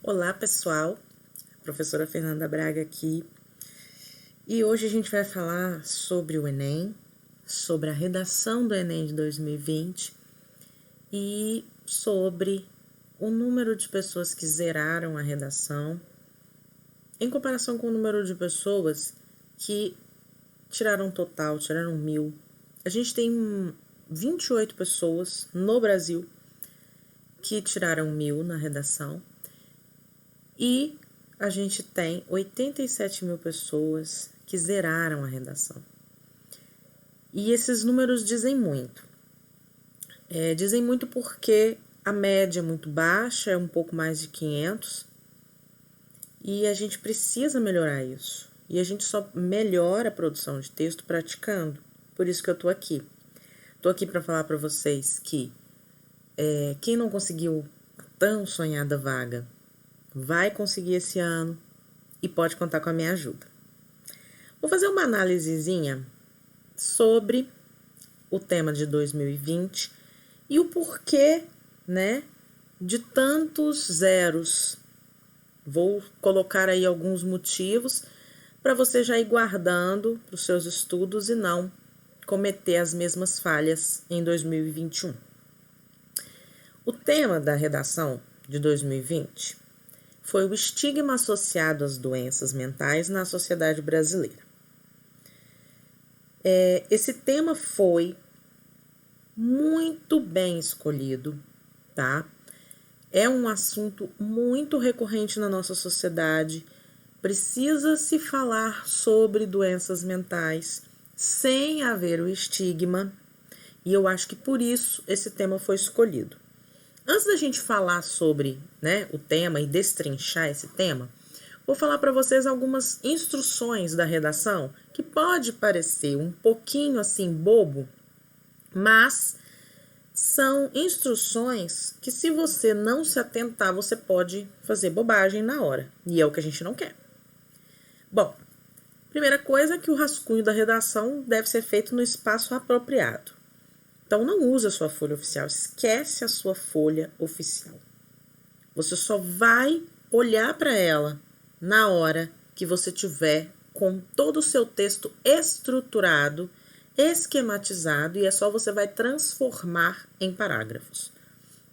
Olá, pessoal. Professora Fernanda Braga aqui. E hoje a gente vai falar sobre o Enem, sobre a redação do Enem de 2020 e sobre o número de pessoas que zeraram a redação em comparação com o número de pessoas que tiraram total, tiraram 1.000. A gente tem 28 pessoas no Brasil que tiraram 1.000 na redação. E a gente tem 87.000 pessoas que zeraram a redação. E esses números dizem muito. Dizem muito porque a média é muito baixa, é um pouco mais de 500. E a gente precisa melhorar isso. E a gente só melhora a produção de texto praticando. Por isso que eu tô aqui. Tô aqui para falar para vocês que quem não conseguiu a tão sonhada vaga vai conseguir esse ano e pode contar com a minha ajuda. Vou fazer uma análisezinha sobre o tema de 2020 e o porquê, de tantos zeros. Vou colocar aí alguns motivos para você já ir guardando para os seus estudos e não cometer as mesmas falhas em 2021. O tema da redação de 2020 foi o estigma associado às doenças mentais na sociedade brasileira. Esse tema foi muito bem escolhido, tá? É um assunto muito recorrente na nossa sociedade. Precisa se falar sobre doenças mentais sem haver o estigma, e eu acho que por isso esse tema foi escolhido. Antes da gente falar sobre o tema e destrinchar esse tema, vou falar para vocês algumas instruções da redação que pode parecer um pouquinho assim bobo, mas são instruções que, se você não se atentar, você pode fazer bobagem na hora, e é o que a gente não quer. Bom, primeira coisa é que o rascunho da redação deve ser feito no espaço apropriado. Então, não use a sua folha oficial, esquece a sua folha oficial. Você só vai olhar para ela na hora que você tiver com todo o seu texto estruturado, esquematizado, e é só você vai transformar em parágrafos.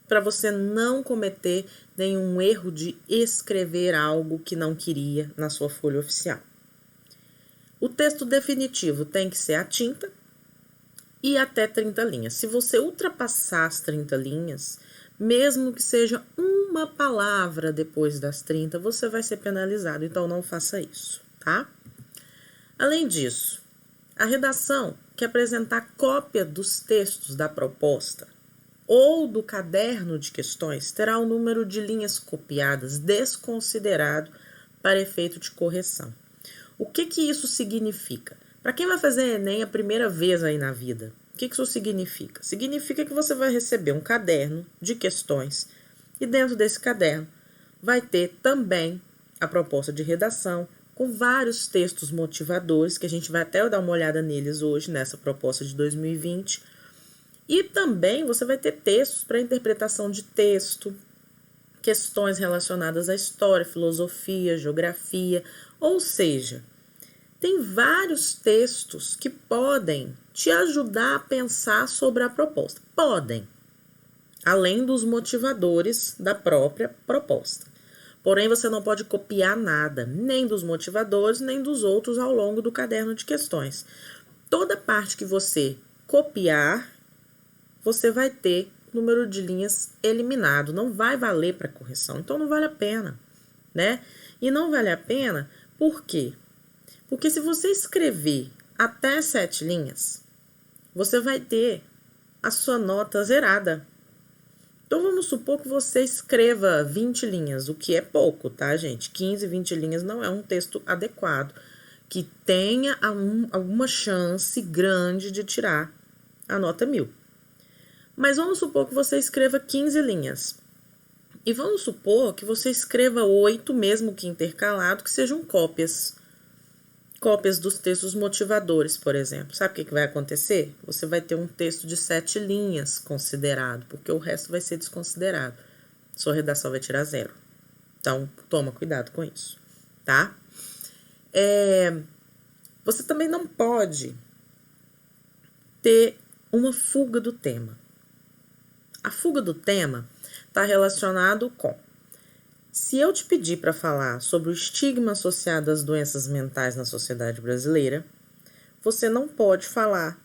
Para você não cometer nenhum erro de escrever algo que não queria na sua folha oficial. O texto definitivo tem que ser à tinta, e até 30 linhas. Se você ultrapassar as 30 linhas, mesmo que seja uma palavra depois das 30, você vai ser penalizado, então não faça isso, tá? Além disso, a redação que apresentar cópia dos textos da proposta ou do caderno de questões terá o número de linhas copiadas desconsiderado para efeito de correção. O que isso significa? Para quem vai fazer Enem a primeira vez aí na vida, o que isso significa? Significa que você vai receber um caderno de questões e dentro desse caderno vai ter também a proposta de redação com vários textos motivadores, que a gente vai até dar uma olhada neles hoje nessa proposta de 2020. E também você vai ter textos para interpretação de texto, questões relacionadas à história, filosofia, geografia, ou seja, tem vários textos que podem te ajudar a pensar sobre a proposta. Podem, além dos motivadores da própria proposta. Porém, você não pode copiar nada, nem dos motivadores, nem dos outros ao longo do caderno de questões. Toda parte que você copiar, você vai ter número de linhas eliminado. Não vai valer para correção, então não vale a pena, E não vale a pena por quê? Porque se você escrever até 7 linhas, você vai ter a sua nota zerada. Então, vamos supor que você escreva 20 linhas, o que é pouco, tá, gente? 15, 20 linhas não é um texto adequado, que tenha alguma chance grande de tirar a nota 1.000. Mas vamos supor que você escreva 15 linhas. E vamos supor que você escreva 8, mesmo que intercalado, que sejam cópias dos textos motivadores, por exemplo. Sabe o que vai acontecer? Você vai ter um texto de 7 linhas considerado, porque o resto vai ser desconsiderado. Sua redação vai tirar 0. Então, toma cuidado com isso, tá? Você também não pode ter uma fuga do tema. A fuga do tema está relacionado com: se eu te pedir para falar sobre o estigma associado às doenças mentais na sociedade brasileira, você não pode falar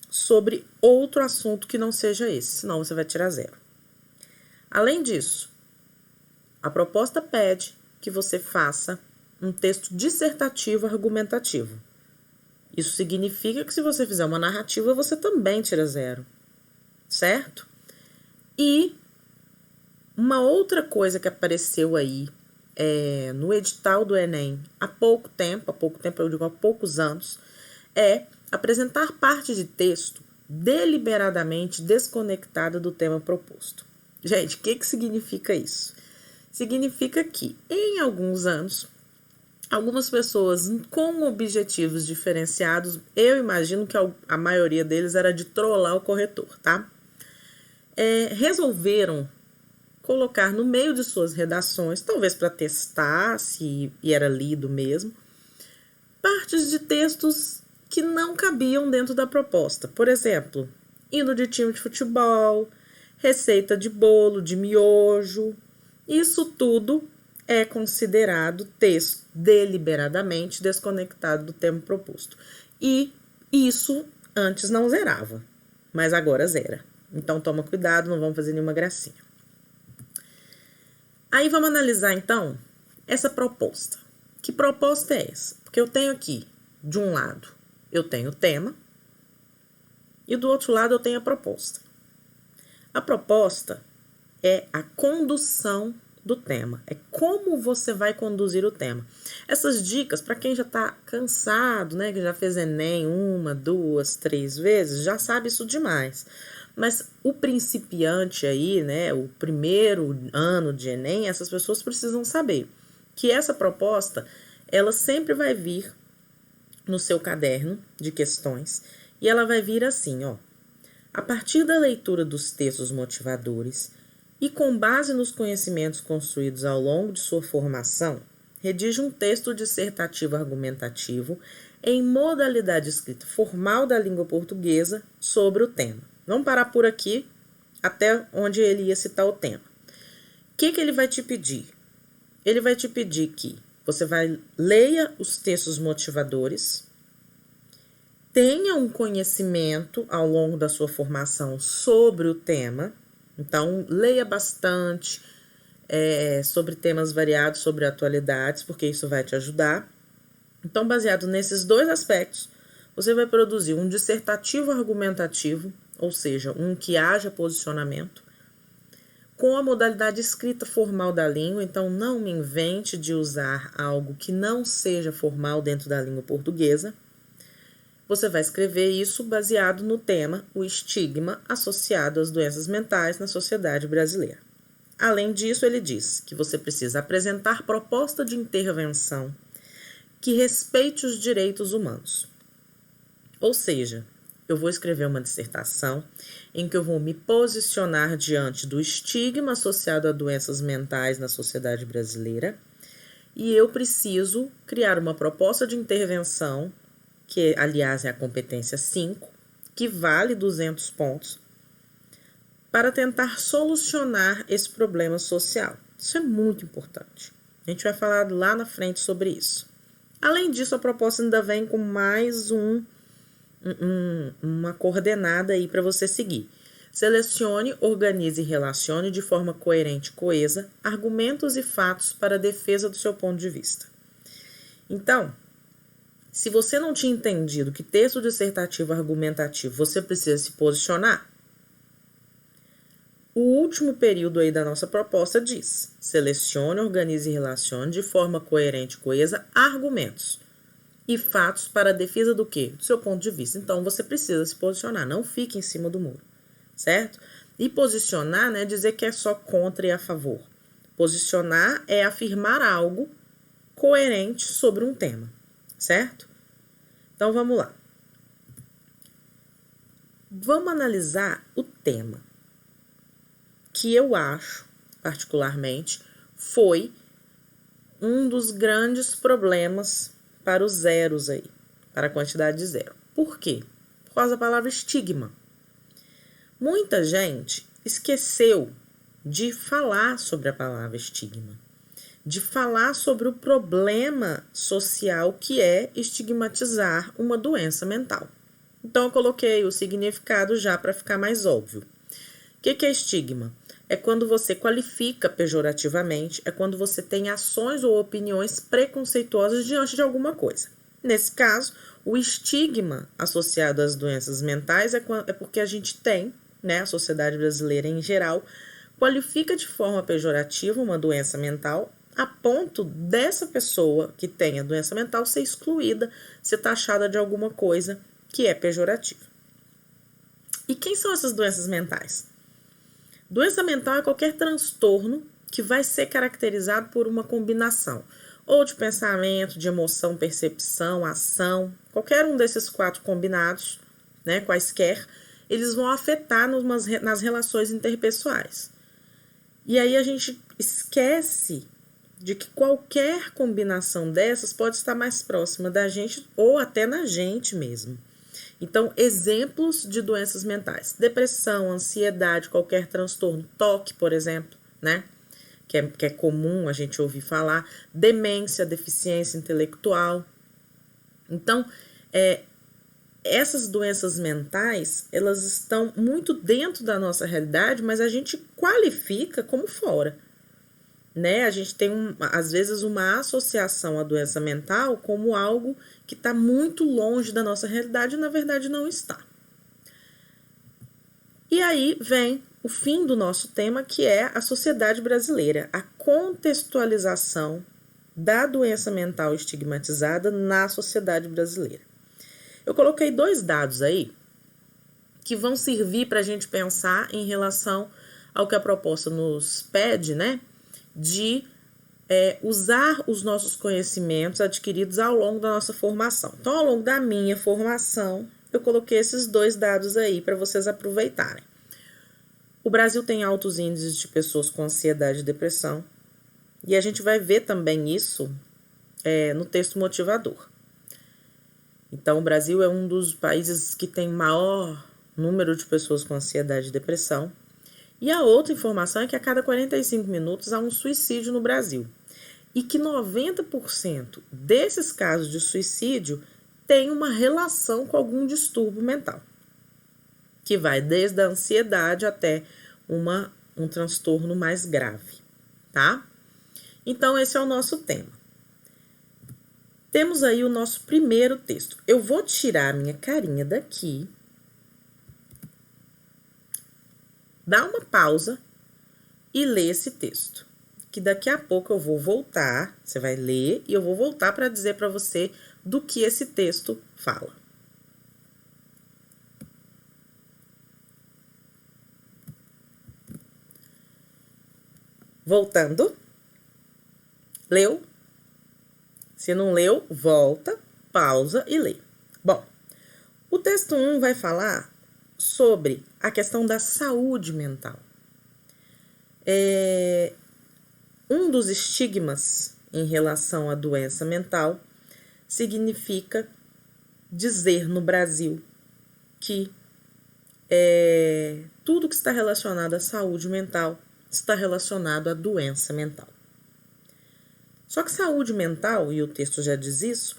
sobre outro assunto que não seja esse, senão você vai tirar 0. Além disso, a proposta pede que você faça um texto dissertativo argumentativo. Isso significa que se você fizer uma narrativa, você também tira 0, certo? E uma outra coisa que apareceu aí no edital do Enem há pouco tempo, eu digo há poucos anos, é apresentar parte de texto deliberadamente desconectada do tema proposto. Gente, o que significa isso? Significa que, em alguns anos, algumas pessoas com objetivos diferenciados, eu imagino que a maioria deles era de trollar o corretor, tá? Resolveram colocar no meio de suas redações, talvez para testar se era lido mesmo, partes de textos que não cabiam dentro da proposta. Por exemplo, hino de time de futebol, receita de bolo, de miojo. Isso tudo é considerado texto deliberadamente desconectado do tema proposto. E isso antes não zerava, mas agora zera. Então toma cuidado, não vamos fazer nenhuma gracinha. Aí vamos analisar então essa proposta. Que proposta é essa? Porque eu tenho aqui, de um lado, eu tenho o tema e do outro lado eu tenho a proposta. A proposta é a condução do tema, é como você vai conduzir o tema. Essas dicas, para quem já está cansado, né, que já fez Enem 1, 2, 3 vezes, já sabe isso demais. Mas o principiante aí, né, o primeiro ano de Enem, essas pessoas precisam saber que essa proposta, ela sempre vai vir no seu caderno de questões e ela vai vir assim, ó. A partir da leitura dos textos motivadores e com base nos conhecimentos construídos ao longo de sua formação, redige um texto dissertativo argumentativo em modalidade escrita formal da língua portuguesa sobre o tema. Vamos parar por aqui, até onde ele ia citar o tema. O que ele vai te pedir? Ele vai te pedir que você leia os textos motivadores, tenha um conhecimento ao longo da sua formação sobre o tema. Então, leia bastante sobre temas variados, sobre atualidades, porque isso vai te ajudar. Então, baseado nesses 2 aspectos, você vai produzir um dissertativo argumentativo, ou seja, um que haja posicionamento, com a modalidade escrita formal da língua. Então, não me invente de usar algo que não seja formal dentro da língua portuguesa. Você vai escrever isso baseado no tema, o estigma associado às doenças mentais na sociedade brasileira. Além disso, ele diz que você precisa apresentar proposta de intervenção que respeite os direitos humanos. Ou seja, eu vou escrever uma dissertação em que eu vou me posicionar diante do estigma associado a doenças mentais na sociedade brasileira e eu preciso criar uma proposta de intervenção, que aliás é a competência 5, que vale 200 pontos, para tentar solucionar esse problema social. Isso é muito importante. A gente vai falar lá na frente sobre isso. Além disso, a proposta ainda vem com mais uma coordenada aí para você seguir. Selecione, organize e relacione de forma coerente e coesa argumentos e fatos para a defesa do seu ponto de vista. Então, se você não tinha entendido que texto dissertativo argumentativo você precisa se posicionar, o último período aí da nossa proposta diz: selecione, organize e relacione de forma coerente e coesa argumentos e fatos para a defesa do quê? Do seu ponto de vista. Então, você precisa se posicionar, não fique em cima do muro, certo? E posicionar não é dizer que é só contra e a favor. Posicionar é afirmar algo coerente sobre um tema, certo? Então, vamos lá. Vamos analisar o tema, que eu acho, particularmente, foi um dos grandes problemas para os zeros aí, para a quantidade de zero. Por quê? Por causa da palavra estigma. Muita gente esqueceu de falar sobre a palavra estigma, de falar sobre o problema social que é estigmatizar uma doença mental. Então, eu coloquei o significado já para ficar mais óbvio. O que é estigma? É quando você qualifica pejorativamente, é quando você tem ações ou opiniões preconceituosas diante de alguma coisa. Nesse caso, o estigma associado às doenças mentais é porque a gente tem, né, a sociedade brasileira em geral, qualifica de forma pejorativa uma doença mental a ponto dessa pessoa que tem a doença mental ser excluída, ser taxada de alguma coisa que é pejorativa. E quem são essas doenças mentais? Doença mental é qualquer transtorno que vai ser caracterizado por uma combinação ou de pensamento, de emoção, percepção, ação, qualquer um desses 4 combinados, né, quaisquer, eles vão afetar nas relações interpessoais. E aí a gente esquece de que qualquer combinação dessas pode estar mais próxima da gente ou até na gente mesmo. Então, exemplos de doenças mentais: depressão, ansiedade, qualquer transtorno, toque, por exemplo, né? Que é comum a gente ouvir falar, demência, deficiência intelectual. Então, essas doenças mentais, elas estão muito dentro da nossa realidade, mas a gente qualifica como fora. Né? A gente tem, às vezes, uma associação à doença mental como algo que está muito longe da nossa realidade e, na verdade, não está. E aí vem o fim do nosso tema, que é a sociedade brasileira, a contextualização da doença mental estigmatizada na sociedade brasileira. Eu coloquei 2 dados aí que vão servir para a gente pensar em relação ao que a proposta nos pede, né? De usar os nossos conhecimentos adquiridos ao longo da nossa formação. Então, ao longo da minha formação, eu coloquei esses 2 dados aí para vocês aproveitarem. O Brasil tem altos índices de pessoas com ansiedade e depressão, e a gente vai ver também isso no texto motivador. Então, o Brasil é um dos países que tem maior número de pessoas com ansiedade e depressão. E a outra informação é que a cada 45 minutos há um suicídio no Brasil. E que 90% desses casos de suicídio tem uma relação com algum distúrbio mental, que vai desde a ansiedade até um transtorno mais grave, tá? Então, esse é o nosso tema. Temos aí o nosso primeiro texto. Eu vou tirar a minha carinha daqui, dar uma pausa e ler esse texto, que daqui a pouco eu vou voltar, você vai ler e eu vou voltar para dizer para você do que esse texto fala. Voltando. Leu? Se não leu, volta, pausa e lê. Bom, o texto 1 vai falar sobre a questão da saúde mental. Um dos estigmas em relação à doença mental significa dizer no Brasil que tudo que está relacionado à saúde mental está relacionado à doença mental. Só que saúde mental, e o texto já diz isso,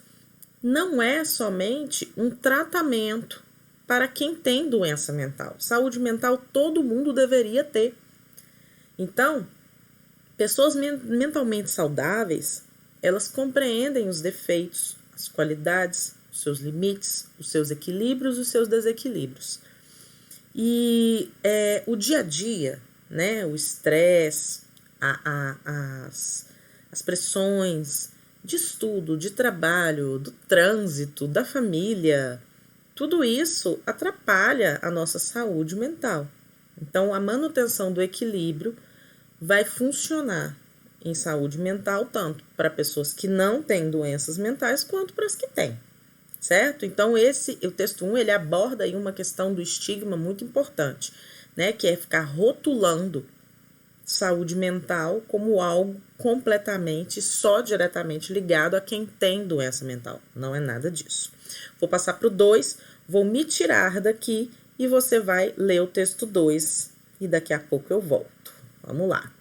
não é somente um tratamento para quem tem doença mental. Saúde mental todo mundo deveria ter. Então, pessoas mentalmente saudáveis, elas compreendem os defeitos, as qualidades, os seus limites, os seus equilíbrios e os seus desequilíbrios. E o dia a dia, né, o estresse, as pressões de estudo, de trabalho, do trânsito, da família, tudo isso atrapalha a nossa saúde mental. Então, a manutenção do equilíbrio vai funcionar em saúde mental tanto para pessoas que não têm doenças mentais quanto para as que têm, certo? Então, o texto 1, ele aborda aí uma questão do estigma muito importante, né? Que é ficar rotulando saúde mental como algo completamente, só diretamente ligado a quem tem doença mental. Não é nada disso. Vou passar para o 2, vou me tirar daqui e você vai ler o texto 2 e daqui a pouco eu volto. Vamos lá.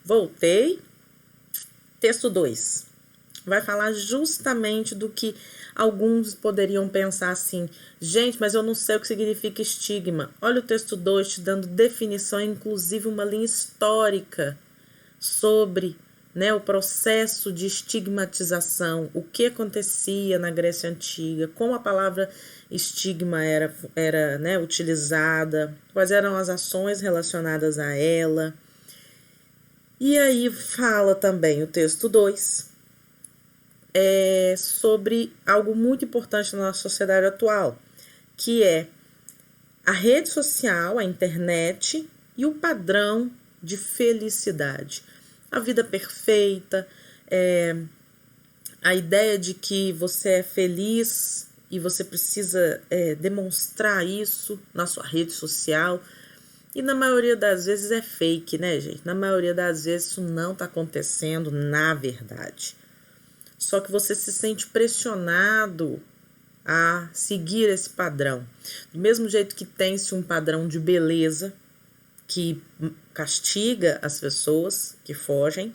Voltei. Texto 2. Vai falar justamente do que alguns poderiam pensar assim: gente, mas eu não sei o que significa estigma. Olha o texto 2 te dando definição, inclusive uma linha histórica sobre, né, o processo de estigmatização, o que acontecia na Grécia Antiga, como a palavra estigma era né, utilizada, quais eram as ações relacionadas a ela. E aí fala também o texto 2 sobre algo muito importante na nossa sociedade atual, que é a rede social, a internet e o padrão de felicidade. A vida perfeita, a ideia de que você é feliz e você precisa demonstrar isso na sua rede social. E na maioria das vezes é fake, né, gente? Na maioria das vezes isso não está acontecendo na verdade. Só que você se sente pressionado a seguir esse padrão. Do mesmo jeito que tem-se um padrão de beleza que castiga as pessoas que fogem,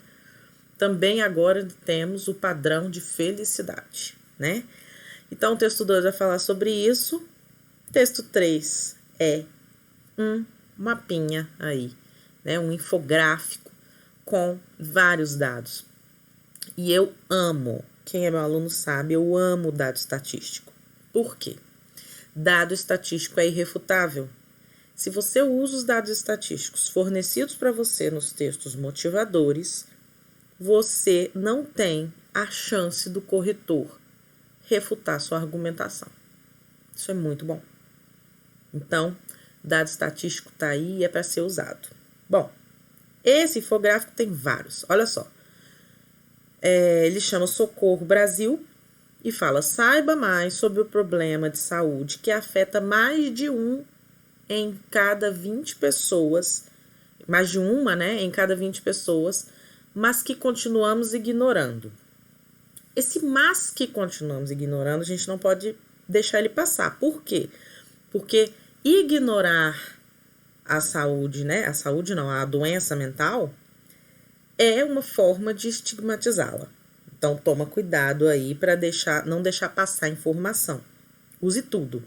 também agora temos o padrão de felicidade, né? Então o texto 2 vai falar sobre isso. Texto 3 é um mapinha aí, né? Um infográfico com vários dados. E eu amo, quem é meu aluno sabe, eu amo dado estatístico. Por quê? Dado estatístico é irrefutável. Se você usa os dados estatísticos fornecidos para você nos textos motivadores, você não tem a chance do corretor refutar sua argumentação. Isso é muito bom. Então, dado estatístico está aí e é para ser usado. Bom, esse infográfico tem vários. Olha só. Ele chama Socorro Brasil e fala: saiba mais sobre o problema de saúde que afeta mais de um em cada 20 pessoas, mais de uma, né, em cada 20 pessoas, mas que continuamos ignorando. Esse mas que continuamos ignorando, a gente não pode deixar ele passar. Por quê? Porque ignorar a saúde, né, a doença mental, é uma forma de estigmatizá-la. Então, toma cuidado aí para não deixar passar informação. Use tudo.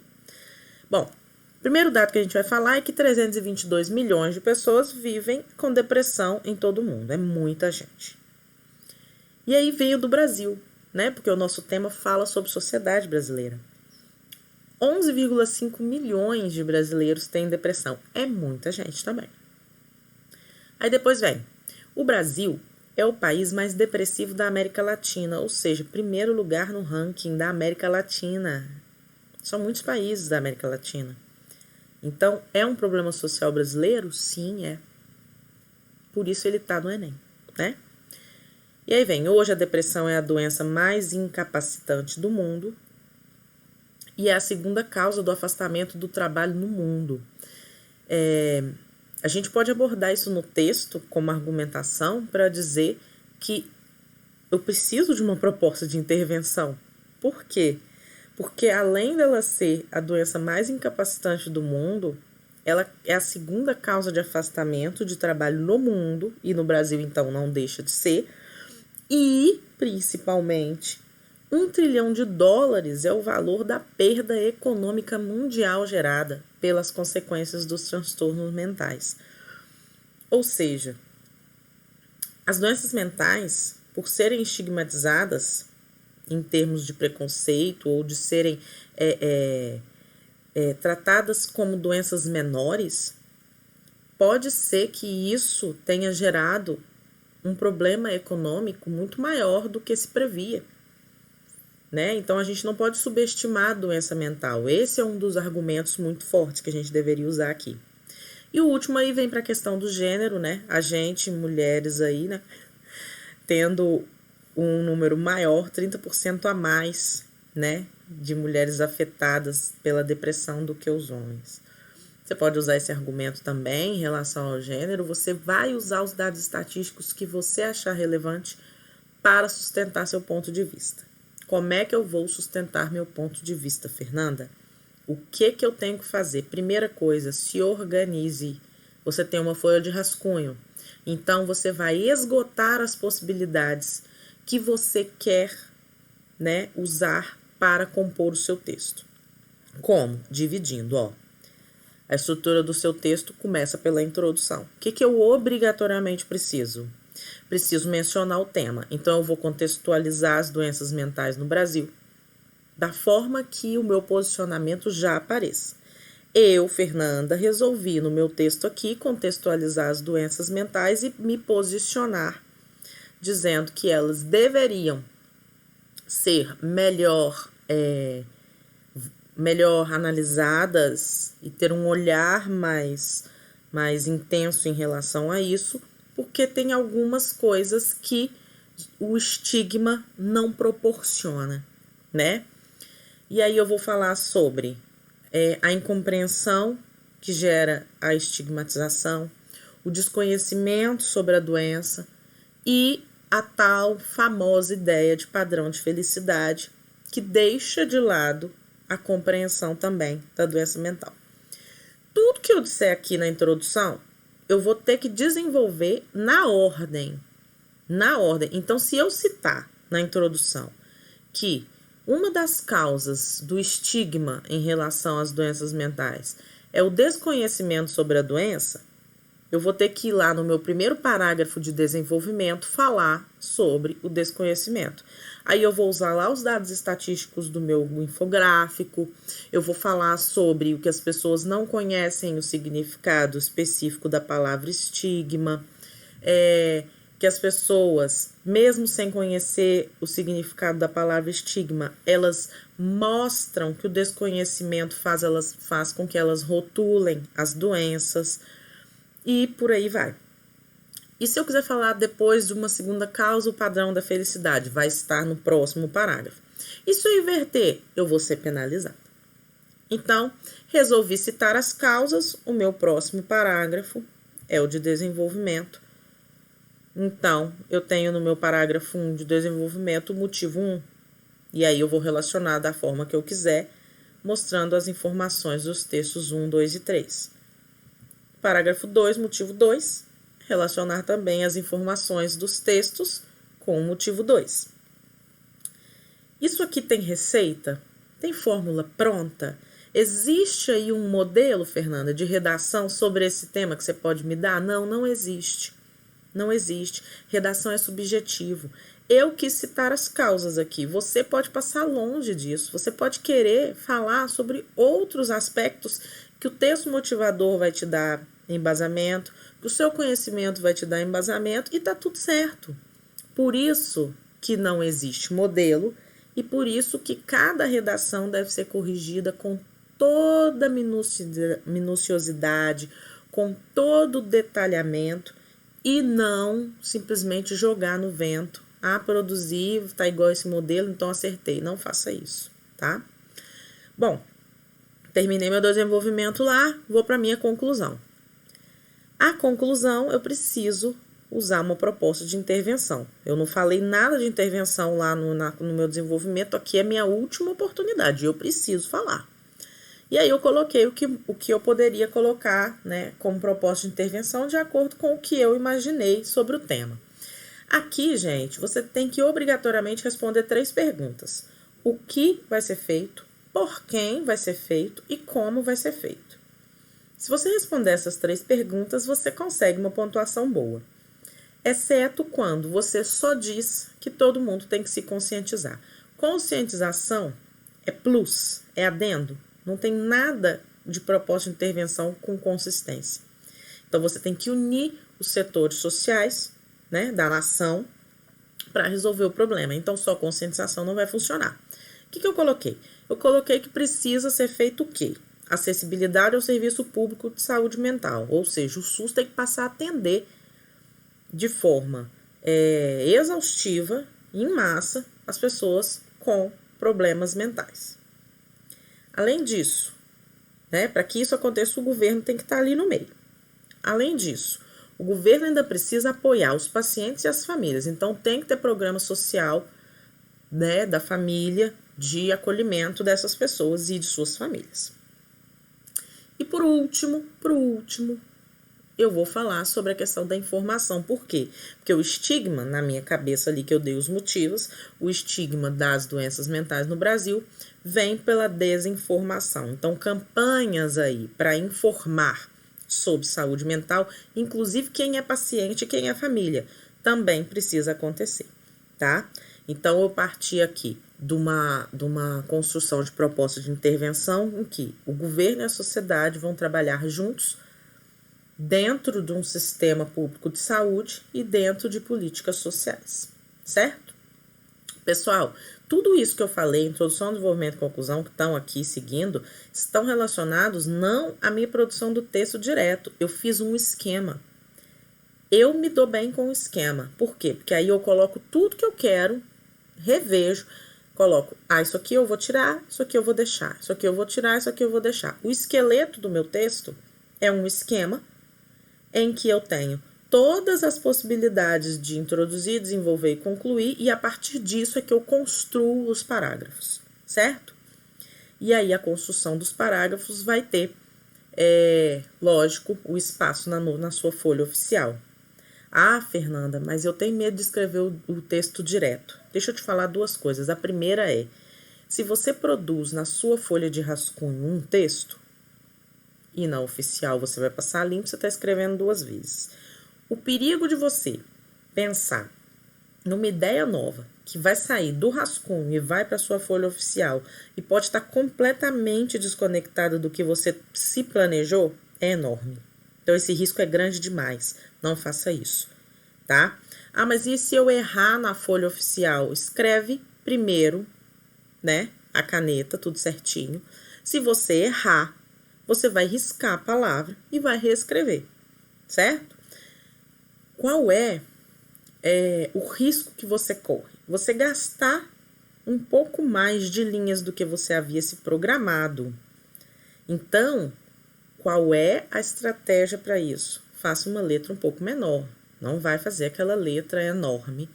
Bom, o primeiro dado que a gente vai falar é que 322 milhões de pessoas vivem com depressão em todo o mundo. É muita gente. E aí veio do Brasil, né? Porque o nosso tema fala sobre sociedade brasileira. 11,5 milhões de brasileiros têm depressão. É muita gente também. Aí depois vem: o Brasil é o país mais depressivo da América Latina, ou seja, primeiro lugar no ranking da América Latina. São muitos países da América Latina. Então, é um problema social brasileiro? Sim, é. Por isso ele está no Enem, né? E aí vem: hoje a depressão é a doença mais incapacitante do mundo e é a segunda causa do afastamento do trabalho no mundo. A gente pode abordar isso no texto como argumentação para dizer que eu preciso de uma proposta de intervenção. Por quê? Porque além dela ser a doença mais incapacitante do mundo, ela é a segunda causa de afastamento de trabalho no mundo, e no Brasil então não deixa de ser, e principalmente US$ 1 trilhão é o valor da perda econômica mundial gerada pelas consequências dos transtornos mentais. Ou seja, as doenças mentais, por serem estigmatizadas em termos de preconceito ou de serem tratadas como doenças menores, pode ser que isso tenha gerado um problema econômico muito maior do que se previa, né? Então a gente não pode subestimar a doença mental. Esse é um dos argumentos muito fortes que a gente deveria usar aqui. E o último aí vem para a questão do gênero, né? A gente, mulheres aí, né, tendo um número maior, 30% a mais né, de mulheres afetadas pela depressão do que os homens. Você pode usar esse argumento também em relação ao gênero. Você vai usar os dados estatísticos que você achar relevante para sustentar seu ponto de vista. Como é que eu vou sustentar meu ponto de vista, Fernanda? O que eu tenho que fazer? Primeira coisa, se organize. Você tem uma folha de rascunho. Então, você vai esgotar as possibilidades que você quer, né, usar para compor o seu texto. Como? Dividindo, A estrutura do seu texto começa pela introdução. O que eu obrigatoriamente preciso? Preciso mencionar o tema. Então, eu vou contextualizar as doenças mentais no Brasil da forma que o meu posicionamento já apareça. Eu, Fernanda, resolvi no meu texto aqui contextualizar as doenças mentais e me posicionar dizendo que elas deveriam ser melhor analisadas e ter um olhar mais intenso em relação a isso, porque tem algumas coisas que o estigma não proporciona, né? E aí eu vou falar sobre a incompreensão que gera a estigmatização, o desconhecimento sobre a doença e a tal famosa ideia de padrão de felicidade que deixa de lado a compreensão também da doença mental. Tudo que eu disser aqui na introdução, eu vou ter que desenvolver na ordem. Então, se eu citar na introdução que uma das causas do estigma em relação às doenças mentais é o desconhecimento sobre a doença, eu vou ter que ir lá no meu primeiro parágrafo de desenvolvimento falar sobre o desconhecimento. Aí eu vou usar lá os dados estatísticos do meu infográfico, eu vou falar sobre o que as pessoas não conhecem o significado específico da palavra estigma, que as pessoas, mesmo sem conhecer o significado da palavra estigma, elas mostram que o desconhecimento faz com que elas rotulem as doenças e por aí vai. E se eu quiser falar depois de uma segunda causa, o padrão da felicidade vai estar no próximo parágrafo. E se eu inverter, eu vou ser penalizada. Então, resolvi citar as causas, o meu próximo parágrafo é o de desenvolvimento. Então, eu tenho no meu parágrafo 1 de desenvolvimento o motivo 1. E aí eu vou relacionar da forma que eu quiser, mostrando as informações dos textos 1, 2 e 3. Parágrafo 2, motivo 2, relacionar também as informações dos textos com o motivo 2. Isso aqui tem receita? Tem fórmula pronta? Existe aí um modelo, Fernanda, de redação sobre esse tema que você pode me dar? Não existe. Não existe. Redação é subjetivo. Eu quis citar as causas aqui. Você pode passar longe disso. Você pode querer falar sobre outros aspectos que o texto motivador vai te dar embasamento, que o seu conhecimento vai te dar embasamento e tá tudo certo. Por isso que não existe modelo e por isso que cada redação deve ser corrigida com toda minuciosidade, com todo detalhamento e não simplesmente jogar no vento. Produzir, tá igual esse modelo, então acertei. Não faça isso, tá? Bom, terminei meu desenvolvimento lá, vou para minha conclusão. A conclusão, eu preciso usar uma proposta de intervenção. Eu não falei nada de intervenção lá no meu desenvolvimento, aqui é minha última oportunidade, eu preciso falar. E aí eu coloquei o que eu poderia colocar, né, como proposta de intervenção de acordo com o que eu imaginei sobre o tema. Aqui, gente, você tem que obrigatoriamente responder 3 perguntas. O que vai ser feito, por quem vai ser feito e como vai ser feito. Se você responder essas 3 perguntas, você consegue uma pontuação boa. Exceto quando você só diz que todo mundo tem que se conscientizar. Conscientização é plus, é adendo. Não tem nada de proposta de intervenção com consistência. Então, você tem que unir os setores sociais, né, da nação para resolver o problema. Então, só conscientização não vai funcionar. O que eu coloquei? Eu coloquei que precisa ser feito o quê? Acessibilidade ao serviço público de saúde mental. Ou seja, o SUS tem que passar a atender de forma exaustiva, em massa, as pessoas com problemas mentais. Além disso, né, para que isso aconteça, o governo tem que estar ali no meio. Além disso, o governo ainda precisa apoiar os pacientes e as famílias. Então, tem que ter programa social, né, da família, de acolhimento dessas pessoas e de suas famílias. E por último, eu vou falar sobre a questão da informação. Por quê? Porque o estigma, na minha cabeça ali que eu dei os motivos, o estigma das doenças mentais no Brasil vem pela desinformação. Então, campanhas aí para informar sobre saúde mental, inclusive quem é paciente e quem é família, também precisa acontecer, tá? Então, eu parti aqui de uma construção de proposta de intervenção em que o governo e a sociedade vão trabalhar juntos dentro de um sistema público de saúde e dentro de políticas sociais, certo? Pessoal, tudo isso que eu falei, introdução, desenvolvimento e conclusão, que estão aqui seguindo, estão relacionados não à minha produção do texto direto. Eu fiz um esquema. Eu me dou bem com o esquema. Por quê? Porque aí eu coloco tudo que eu quero, revejo, coloco, isso aqui eu vou tirar, isso aqui eu vou deixar, isso aqui eu vou tirar, isso aqui eu vou deixar. O esqueleto do meu texto é um esquema em que eu tenho todas as possibilidades de introduzir, desenvolver e concluir, e a partir disso é que eu construo os parágrafos, certo? E aí a construção dos parágrafos vai ter, lógico, o espaço na sua folha oficial. Fernanda, mas eu tenho medo de escrever o texto direto. Deixa eu te falar duas coisas. A primeira é, se você produz na sua folha de rascunho um texto, e na oficial você vai passar limpo, você está escrevendo 2 vezes. O perigo de você pensar numa ideia nova que vai sair do rascunho e vai para a sua folha oficial e pode estar completamente desconectada do que você se planejou, é enorme. Então, esse risco é grande demais. Não faça isso, tá? Mas e se eu errar na folha oficial? Escreve primeiro, né? A caneta, tudo certinho. Se você errar, você vai riscar a palavra e vai reescrever, certo? Qual é o risco que você corre? Você gastar um pouco mais de linhas do que você havia se programado. Então, qual é a estratégia para isso? Faça uma letra um pouco menor. Não vai fazer aquela letra enorme,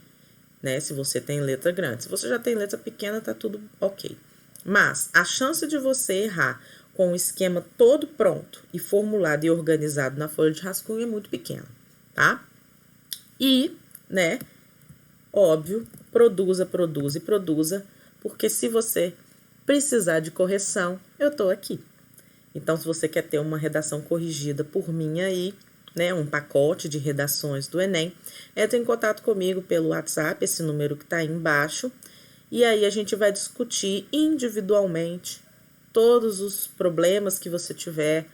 né? Se você tem letra grande. Se você já tem letra pequena, tá tudo ok. Mas a chance de você errar com o esquema todo pronto e formulado e organizado na folha de rascunho é muito pequena, tá? E, né, óbvio, produza, porque se você precisar de correção, eu tô aqui. Então, se você quer ter uma redação corrigida por mim aí, né, um pacote de redações do Enem, entre em contato comigo pelo WhatsApp, esse número que tá aí embaixo, e aí a gente vai discutir individualmente todos os problemas que você tiver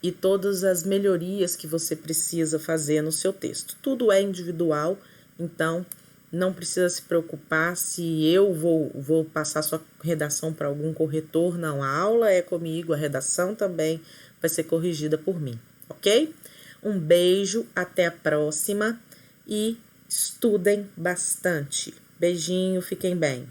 e todas as melhorias que você precisa fazer no seu texto. Tudo é individual, então não precisa se preocupar se eu vou passar sua redação para algum corretor. Não, a aula é comigo, a redação também vai ser corrigida por mim, ok? Um beijo, até a próxima e estudem bastante. Beijinho, fiquem bem.